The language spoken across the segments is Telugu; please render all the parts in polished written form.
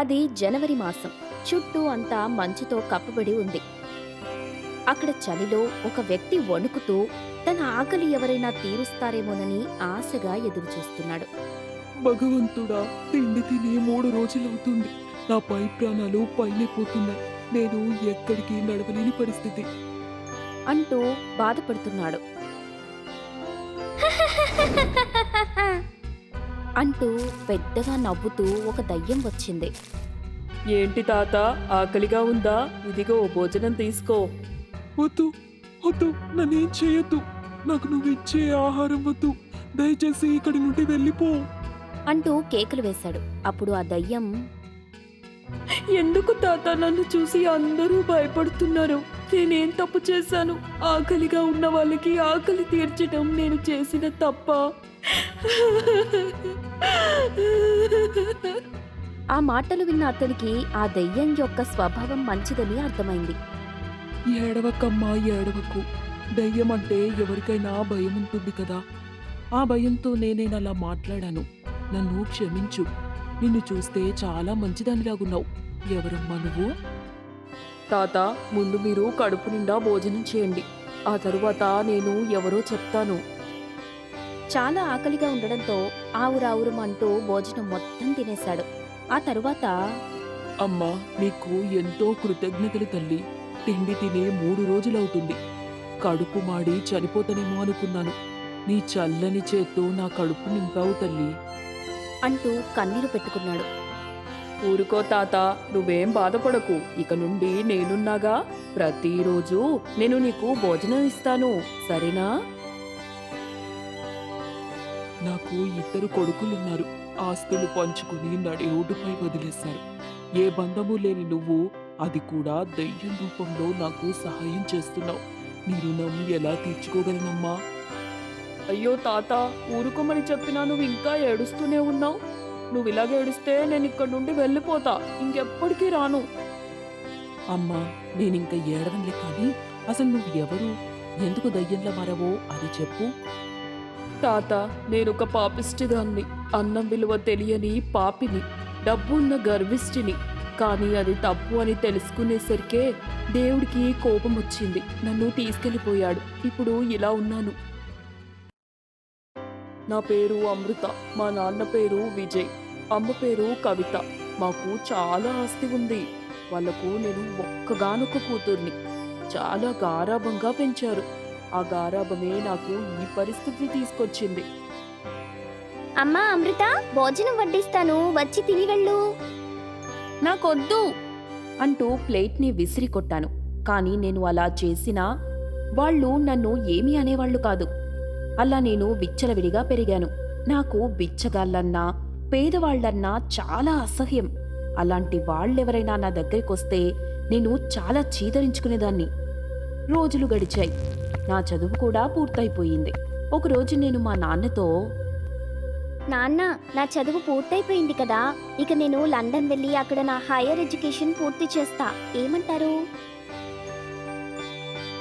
అది జనవరి మాసం. చుట్టూ అంతా మంచుతో కప్పబడి ఉంది. అక్కడ చలిలో ఒక వ్యక్తి వణుకుతూ తన ఆకలి ఎవరైనా తీరుస్తారేమోనని ఆశగా ఎదురుచూస్తున్నాడు. భగవంతుడా, తిండి తిని 3 రోజులవుతుంది. నా పై ప్రాణాలు పైలైపోతున్నాయి. నేను ఎక్కడికి నడవలేని పరిస్థితి. అంటూ బాధపడుతున్నాడు. అంటూ పెద్దగా నవ్వుతూ ఒక దయ్యం వచ్చింది. ఏంటి తాత, ఆకలిగా ఉందా? ఇదిగో భోజనం తీసుకో. వద్దు వద్దు, నన్నేం చేయొద్దు. నాకు నువ్వు ఇచ్చే ఆహారం వద్దు. దయచేసి ఇక్కడి నుండి వెళ్ళిపో. అంటూ కేకలు వేశాడు. అప్పుడు ఆ దయ్యం, ఎందుకు తాత నన్ను చూసి అందరూ భయపడుతున్నారు? నేనేం తప్పు చేశాను? ఆకలిగా ఉన్న వాళ్ళకి ఆకలి తీర్చడం నేను చేసిన తప్ప? ఆ మాటలు విన్న అతనికి ఆ దయ్యం యొక్క స్వభావం మంచిదని అర్థమైంది. ఏడవకమ్మా, ఏడవకు. దయ్యం అంటే ఎవరికైనా భయం ఉంటుంది కదా. ఆ భయంతో నేనేనలా మాట్లాడాను. నన్ను క్షమించు. నిన్ను చూస్తే చాలా మంచిదానిలాగున్నావు. ఎవరమ్మా నువ్వు? తాత, ముందు మీరు కడుపు నిండా భోజనం చేయండి. ఆ తరువాత నేను ఎవరో చెప్తాను. చాలా ఆకలిగా ఉండడంతో ఆవురావురమంటూ భోజనం మొత్తం తినేశాడు. ఆ తరువాత, అమ్మా, నీకు ఎంతో కృతజ్ఞతలు తల్లి. తిండి తినే 3 రోజులవుతుంది. కడుపు మాడి చనిపోతానేమో అనుకున్నాను. నీ చల్లని చేత్తో నా కడుపు నింపావు తల్లి. అంటూ కన్నీరు పెట్టుకున్నాడు. ఊరుకో తాత, నువ్వేం బాధపడకు. ఇక నుండి నేనున్నాగా. ప్రతిరోజు నేను నీకు భోజనం ఇస్తాను, సరేనా? నాకు 2 కొడుకులున్నారు. ఆస్తులు పంచుకుని నడి రోడ్డుపై వదిలేశారు. ఏ బంధము లేని నువ్వు, అది కూడా దయ్యం రూపంలో నాకు సహాయం చేస్తున్నావు. నీ రుణం ఎలా తీర్చుకోగలనమ్మా? అయ్యో తాత, ఊరుకోమని చెప్పినా నువ్వు ఇంకా ఏడుస్తూనే ఉన్నావు. నువ్వు ఇలాగ ఏడిస్తే నేను ఇక్కడి నుండి వెళ్ళిపోతా. ఇంకెప్పటికీ రాను. అమ్మా, నేనింక ఏడవనులే. కానీ అసలు నువ్వు ఎవరు? ఎందుకు దయ్యంలా మారావో అది చెప్పు. తాత, నేనొక పాపిష్టిదాన్ని. అన్నం విలువ తెలియని పాపిని, డబ్బున్న గర్విష్ఠిని. కానీ అది తప్పు అని తెలుసుకునేసరికే దేవుడికి కోపం వచ్చింది. నన్ను తీసుకెళ్ళిపోయాడు. ఇప్పుడు ఇలా ఉన్నాను. నా పేరు అమృత. మా నాన్న పేరు విజయ్. అమ్మ పేరు కవిత. మాకు చాలా ఆస్తి ఉంది. వాళ్లకు నేను ఒక్కగానొక్క కూతుర్ని. చాలా గారాబంగా పెంచారు. ఆ గారాబమే నాకు ఈ పరిస్థితి తీసుకొచ్చింది. అమ్మా అమృత, భోజనం వడ్డిస్తాను, వచ్చి తిని వెళ్ళు. నాకొద్దు అంటూ ప్లేట్ని విసిరి కొట్టాను. కానీ నేను అలా చేసినా వాళ్ళు నన్ను ఏమీ అనేవాళ్లు కాదు. అలా నేను విచ్చలవిడిగా పెరిగాను. నాకు బిచ్చగాళ్ళన్నా పేదవాళ్లన్నా చాలా అసహ్యం. అలాంటి వాళ్ళెవరైనా నా దగ్గరికొస్తే నేను చాలా చీదరించుకునేదాన్ని. రోజులు గడిచాయి. నా చదువు కూడా పూర్తయిపోయింది. ఒకరోజు నేను మా నాన్నతో, నాన్న, నా చదువు పూర్తయిపోయింది కదా, ఇక నేను లండన్ వెళ్ళి అక్కడ నా హైయర్ ఎడ్యుకేషన్ పూర్తి చేస్తా, ఏమంటారు?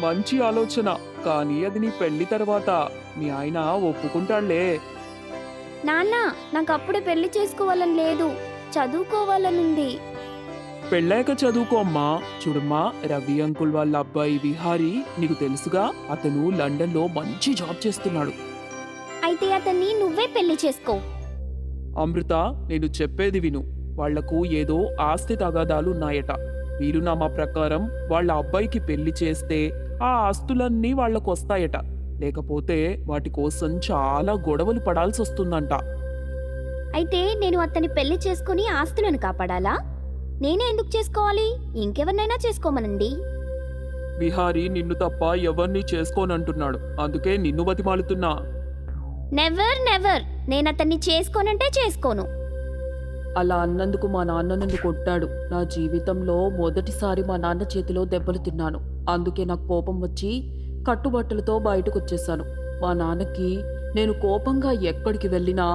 మంచి ఆలోచన. కానీ అది నీ పెళ్లి తర్వాత. మీ ఆయన ఒప్పుకుంటాడులే. నాన్న, నాకు అప్పుడే పెళ్లి చేసుకోవాలని లేదు, చదువుకోవాలనుంది. పెళ్ళాక చదువుకో అమ్మా. చూడమ్మా, రవి అంకుల్ వాళ్ళ అబ్బాయి విహారీ నీకు తెలుసుగా. అతను లండన్లో మంచి జాబ్ చేస్తున్నాడు. అయితే అతన్ని నువ్వే పెళ్లి చేసుకో. అమృత, నేను చెప్పేది విను. వాళ్లకు ఏదో ఆస్తి తగాదాలు ఉన్నాయట. వీరునామా ప్రకారం వాళ్ళ అబ్బాయికి పెళ్లి చేస్తే ఆ ఆస్తులన్నీ వాళ్లకొస్తాయట. లేకపోతే వాటి కోసం చాలా గొడవలు పడాల్సి వస్తుందంట. అయితే నేను అతన్ని పెళ్లి చేసుకుని ఆస్తులను కాపాడాలా? నేనే ఎందుకు చేసుకోవాలి? ఇంకెవరినైనా చేసుకోమనండి. విహారీ నిన్ను తప్ప ఎవరిని చేసుకోనంటున్నాడు. అందుకే నిన్ను బతిమాలుతున్నా. నెవర్ నెవర్, నేను అతన్ని చేసుకోనంటే చేసుకోను. అలా అన్నందుకు మా నాన్న నన్ను కొట్టాడు. నా జీవితంలో మొదటిసారి మా నాన్న చేతిలో దెబ్బలు తిన్నాను. అందుకే నాకు కోపం వచ్చి కట్టుబట్టలతో బయటకొచ్చేశాను. మా నాన్నకి నేను కోపంగా ఎక్కడికి వెళ్ళినా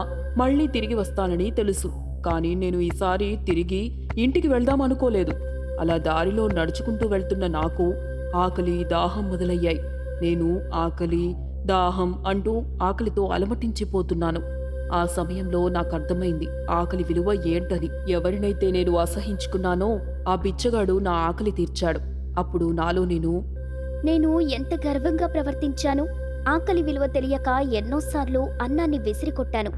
మళ్ళీ తిరిగి వస్తానని తెలుసు. కానీ నేను ఈసారి తిరిగి ఇంటికి వెళ్దామనుకోలేదు. అలా దారిలో నడుచుకుంటూ వెళ్తున్న నాకు ఆకలి, దాహం మొదలయ్యాయి. నేను ఆకలి, దాహం అంటూ ఆకలితో అలమటించిపోతున్నాను. ఆ సమయంలో నాకు అర్థమైంది ఆకలి విలువ ఏంటని. ఎవరినైతే నేను అసహించుకున్నానో ఆ బిచ్చగాడు నా ఆకలి తీర్చాడు. అప్పుడు నాలో నేను ఎంత గర్వంగా ప్రవర్తించాను. ఆకలి విలువ తెలియక ఎన్నోసార్లు అన్నాన్ని విసిరి కొట్టాను.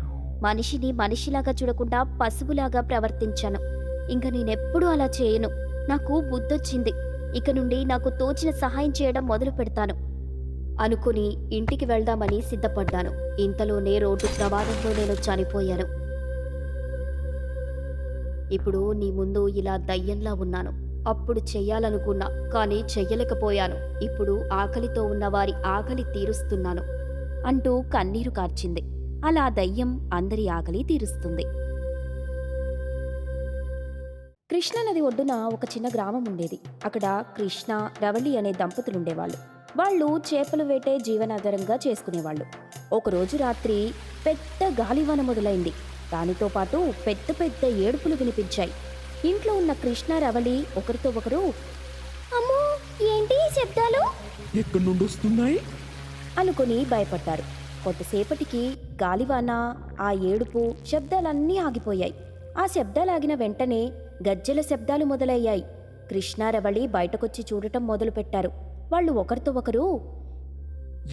మనిషిని మనిషిలాగా చూడకుండా పశువులాగా ప్రవర్తించాను. ఇంక నేనెప్పుడూ అలా చేయను. నాకు బుద్ధొచ్చింది. ఇక నుండి నాకు తోచిన సహాయం చేయడం మొదలు పెడతాను అనుకుని ఇంటికి వెళ్దామని సిద్ధపడ్డాను. ఇంతలోనే రోడ్డు ప్రమాదంలో నేను చనిపోయాను. ఇప్పుడు నీ ముందు ఇలా దయ్యంలా ఉన్నాను. అప్పుడు చెయ్యాలనుకున్నా, కానీ చెయ్యలేకపోయాను. ఇప్పుడు ఆకలితో ఉన్న వారి ఆకలి తీరుస్తున్నాను అంటూ కన్నీరు కార్చింది. అలా దయ్యం అందరి ఆకలి తీరుస్తుంది. కృష్ణానది ఒడ్డున ఒక చిన్న గ్రామం ఉండేది. అక్కడ కృష్ణ, రవళి అనే దంపతులుండేవాళ్ళు. వాళ్ళు చేపలు వేటే జీవనాధారంగా చేసుకునేవాళ్ళు. ఒకరోజు రాత్రి పెద్ద గాలివాన మొదలైంది. దానితో పాటు పెద్ద పెద్ద ఏడుపులు వినిపించాయి. ఇంట్లో ఉన్న కృష్ణ, రవళి ఒకరితో ఒకరు, అమ్మో ఏంటి ఈ శబ్దాలు ఎక్కడి నుండి వస్తున్నాయి అనుకుని భయపడ్డారు. కొంతసేపటికి గాలివాన, ఆ ఏడుపు శబ్దాలన్నీ ఆగిపోయాయి. ఆ శబ్దాలాగిన వెంటనే గజ్జెల శబ్దాలు మొదలయ్యాయి. కృష్ణ, రవళి బయటకొచ్చి చూడటం మొదలుపెట్టారు. వాళ్ళు ఒకరితో ఒకరు,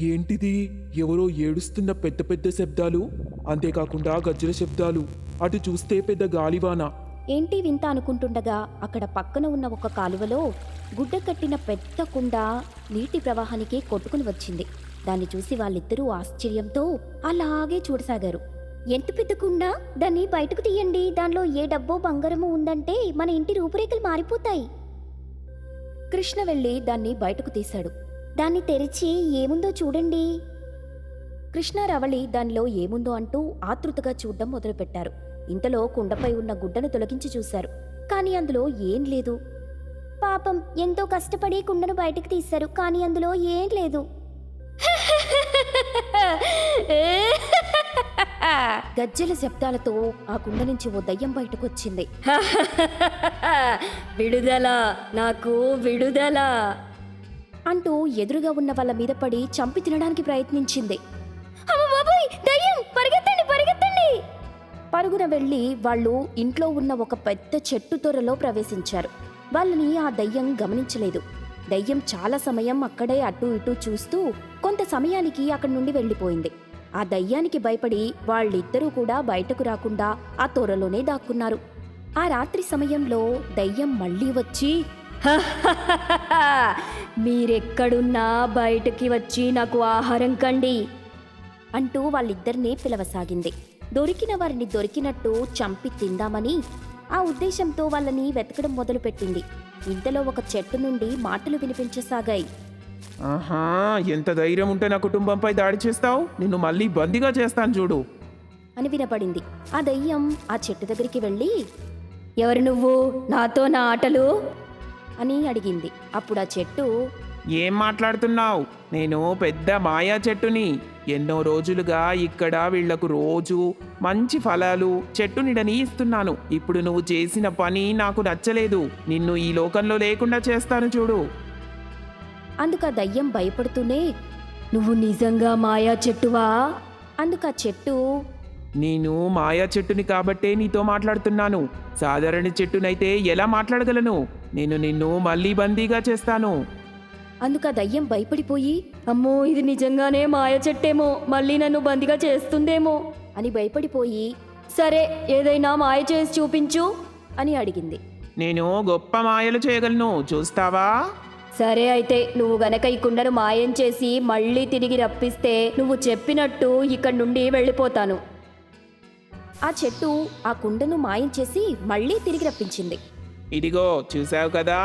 ఏంటిది? ఎవరో ఏడుస్తున్న పెద్ద పెద్ద శబ్దాలు, అంతేకాకుండా గజ్జల శబ్దాలు, అటు చూస్తే పెద్ద గాలివాన. ఏంటి వింత అనుకుంటుండగా అక్కడ పక్కన ఉన్న ఒక కాలువలో గుడ్డ కట్టిన పెద్ద కుండ నీటి ప్రవాహానికి కొట్టుకుని వచ్చింది. దాన్ని చూసి వాళ్ళిద్దరూ ఆశ్చర్యంతో అలాగే చూడసాగారు. ఎంత పెద్ద కుండ, దాన్ని బయటకు తీయండి. దానిలో ఏ డబ్బో బంగారము ఉందంటే మన ఇంటి రూపురేఖలు మారిపోతాయి. కృష్ణ వెళ్ళి దాన్ని బయటకు తీశాడు. దాన్ని తెరిచి ఏముందో చూడండి. కృష్ణ, రవళి దానిలో ఏముందో అంటూ ఆతృతగా చూడ్డం మొదలుపెట్టారు. ఇంతలో కుండపై ఉన్న గుడ్డను తొలగించి చూశారు. కానీ అందులో ఏం లేదు. పాపం, ఎంతో కష్టపడి కుండను బయటకు తీశారు, కానీ అందులో ఏం లేదు. గజ్జెల శబ్దాలతో ఆ కుండ నుంచి ఓ దయ్యం బయటకొచ్చింది. విడుదల, నాకు విడుదల అంటూ ఎదురుగా ఉన్న వాళ్ళ మీద పడి చంపి తినడానికి ప్రయత్నించింది. పరుగున వెళ్లి వాళ్ళు ఇంట్లో ఉన్న ఒక పెద్ద చెట్టు తొర్రలో ప్రవేశించారు. వాళ్ళని ఆ దయ్యం గమనించలేదు. దయ్యం చాలా సమయం అక్కడే అటూ ఇటూ చూస్తూ కొంత సమయానికి అక్కడి నుండి వెళ్ళిపోయింది. ఆ దయ్యానికి భయపడి వాళ్ళిద్దరూ కూడా బయటకు రాకుండా ఆ తొర్రలోనే దాక్కున్నారు. ఆ రాత్రి సమయంలో దయ్యం మళ్ళీ వచ్చి, మీరెక్కడున్నా బయటకి వచ్చి నాకు ఆహారం కండి అంటూ వాళ్ళిద్దరినీ పిలవసాగింది. దొరికిన వారిని దొరికినట్టు చంపి తిందామని ఆ ఉద్దేశంతో వాళ్ళని వెతకడం మొదలుపెట్టింది. ఇంతలో ఒక చెట్టు నుండి మాటలు వినిపించసాగాయి. ఆహా, ఎంత ధైర్యం ఉంటే నా కుటుంబంపై దాడి చేస్తావు? నిన్ను మళ్ళీ బందీగా చేస్తాను చూడు అని వినపడింది. ఆ దయ్యం ఆ చెట్టు దగ్గరికి వెళ్ళి, ఎవరు నువ్వు, నాతో నా ఆటలు అని అడిగింది. అప్పుడు ఆ చెట్టు, ఏం మాట్లాడుతున్నావు? నేను పెద్ద మాయా చెట్టుని. ఎన్నో రోజులుగా ఇక్కడ వీళ్లకు రోజు మంచి ఫలాలు, చెట్టు నీడని ఇస్తున్నాను. ఇప్పుడు నువ్వు చేసిన పని నాకు నచ్చలేదు. నిన్ను ఈ లోకంలో లేకుండా చేస్తాను చూడు. అందుకు ఆ దయ్యం భయపడుతూనే, నువ్వు నిజంగా మాయా చెట్టువా? అందుకు ఆ చెట్టు, నేను మాయా చెట్టుని కాబట్టే నీతో మాట్లాడుతున్నాను. సాధారణ చెట్టునైతే ఎలా మాట్లాడగలను? నేను నిన్ను మళ్ళీ బందీగా చేస్తాను. అందుకు ఆ దయ్యం భయపడిపోయి, అమ్మో ఇది నిజంగానే మాయ చెట్టేమో, మళ్ళీ నన్ను బందీగా చేస్తుందేమో అని భయపడిపోయి, సరే ఏదైనా మాయ చేసి చూపించు అని అడిగింది. నేను గొప్ప మాయలు చేయగలను, చూస్తావా? సరే అయితే నువ్వు గనక ఈ కుండను మాయం చేసి మళ్ళీ తిరిగి రప్పిస్తే నువ్వు చెప్పినట్టు ఇక్కడి నుండి వెళ్ళిపోతాను. ఆ చెట్టు ఆ కుండను మాయం చేసి మళ్ళీ తిరిగి రప్పించింది. ఇదిగో చూసావు కదా?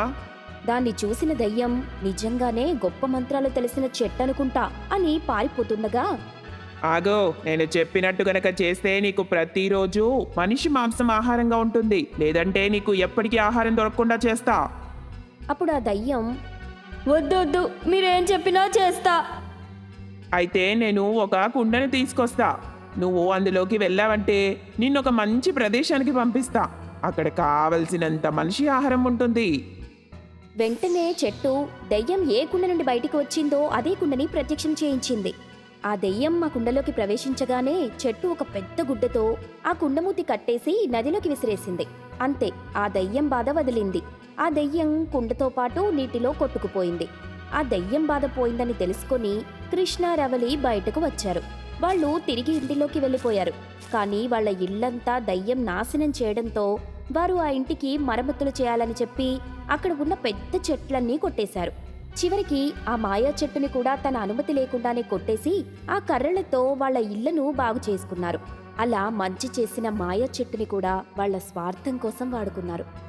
దాన్ని చూసిన దయ్యం నిజంగానే గొప్ప మంత్రాలు తెలిసిన చెట్టు అనుకుంటా అని పారిపోతుండగా, ఆగో, నేను చెప్పినట్టు గనక చేస్తే నీకు ప్రతిరోజు మనిషి మాంసం ఆహారంగా ఉంటుంది, లేదంటే నీకు ఎప్పటికీ ఆహారం దొరకకుండా చేస్తా. అప్పుడు ఆ దయ్యం, వద్దొద్దు, మీరేం చెప్పినా చేస్తా. అయితే నేను ఒక కుండని తీసుకొస్తా. నువ్వు అందులోకి వెళ్ళావంటే నిన్నొక మంచి ప్రదేశానికి పంపిస్తా. అక్కడ కావలసినంత మనిషి ఆహారం ఉంటుంది. వెంటనే చెట్టు దయ్యం ఏ కుండ నుండి బయటికి వచ్చిందో అదే కుండని ప్రత్యక్షం చేయించింది. ఆ దెయ్యం మా కుండలోకి ప్రవేశించగానే చెట్టు ఒక పెద్ద గుడ్డతో ఆ కుండమూతి కట్టేసి నదిలోకి విసిరేసింది. అంతే, ఆ దెయ్యం బాధ వదిలింది. ఆ దెయ్యం కుండతో పాటు నీటిలో కొట్టుకుపోయింది. ఆ దెయ్యం బాధ పోయిందని తెలుసుకొని కృష్ణ, రవలి బయటకు వచ్చారు. వాళ్ళు తిరిగి ఇంటిలోకి వెళ్ళిపోయారు. కానీ వాళ్ళ ఇల్లంతా దయ్యం నాశనం చేయడంతో వారు ఆ ఇంటికి మరమ్మతులు చేయాలని చెప్పి అక్కడ ఉన్న పెద్ద చెట్లన్నీ కొట్టేశారు. చివరికి ఆ మాయా చెట్టుని కూడా తన అనుమతి లేకుండానే కొట్టేసి ఆ కర్రలతో వాళ్ళ ఇళ్లను బాగు చేసుకున్నారు. అలా మంచి చేసిన మాయా చెట్టుని కూడా వాళ్ళ స్వార్థం కోసం వాడుకున్నారు.